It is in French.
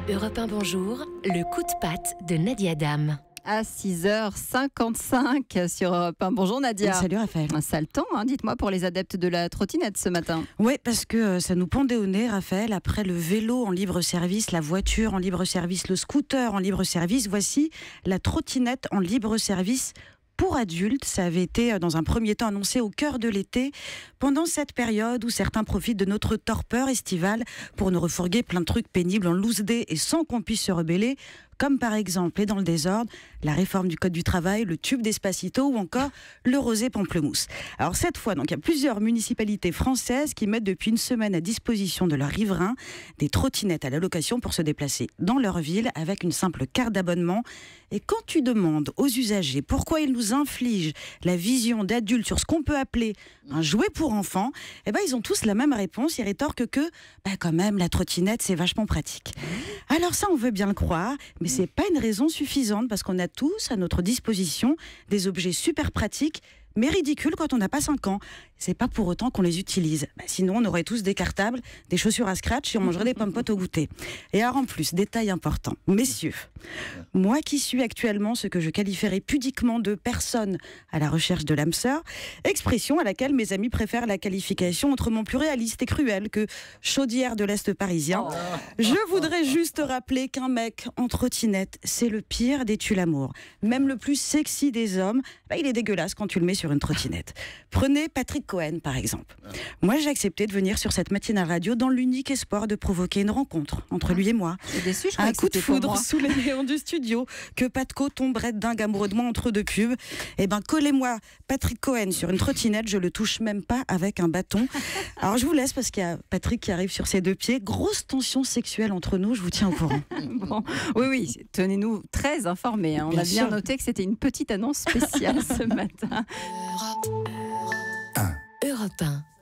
Europe 1 Bonjour, le coup de patte de Nadia Dame. À 6h55 sur Europe 1. Bonjour Nadia. Salut Raphaël. Un sale temps, dites-moi, pour les adeptes de la trottinette ce matin. Oui, parce que ça nous pendait au nez, Raphaël. Après le vélo en libre-service, la voiture en libre-service, le scooter en libre-service, voici la trottinette en libre-service pour adultes. Ça avait été dans un premier temps annoncé au cœur de l'été, pendant cette période où certains profitent de notre torpeur estivale pour nous refourguer plein de trucs pénibles en loose day et sans qu'on puisse se rebeller, comme par exemple, et dans le désordre, la réforme du Code du travail, le tube d'Espacito ou encore le rosé pamplemousse. Alors cette fois, donc, il y a plusieurs municipalités françaises qui mettent depuis une semaine à disposition de leurs riverains des trottinettes à la location pour se déplacer dans leur ville avec une simple carte d'abonnement. Et quand tu demandes aux usagers pourquoi ils nous infligent la vision d'adultes sur ce qu'on peut appeler un jouet pour enfants, eh ben, ils ont tous la même réponse. Ils rétorquent que quand même, la trottinette, c'est vachement pratique. Alors ça, on veut bien le croire, mais c'est pas une raison suffisante parce qu'on a tous à notre disposition des objets super pratiques mais ridicules quand on n'a pas 5 ans. C'est pas pour autant qu'on les utilise. Sinon, on aurait tous des cartables, des chaussures à scratch et on mangerait des pommes-potes au goûter. Et alors en plus, détail important, messieurs, moi qui suis actuellement ce que je qualifierais pudiquement de personne à la recherche de l'âme sœur, expression à laquelle mes amis préfèrent la qualification autrement plus réaliste et cruelle que chaudière de l'Est parisien, je voudrais juste rappeler qu'un mec en trottinette, c'est le pire des tue-l'amour. Même le plus sexy des hommes, il est dégueulasse quand tu le mets sur une trottinette. Prenez Patrick Cohen, par exemple. Moi, j'ai accepté de venir sur cette matinale radio dans l'unique espoir de provoquer une rencontre entre lui et moi. Je suis déçue, je un crois coup que de c'était pour foudre moi. sous les néons du studio, que Patco tomberait dingue amoureux de moi entre deux pubs. Collez-moi Patrick Cohen sur une trottinette, je le touche même pas avec un bâton. Alors, je vous laisse parce qu'il y a Patrick qui arrive sur ses 2 pieds. Grosse tension sexuelle entre nous, je vous tiens au courant. Bon, oui, tenez-nous très informés. On Bien a bien sûr. noté que c'était une petite annonce spéciale ce matin. Europe 1.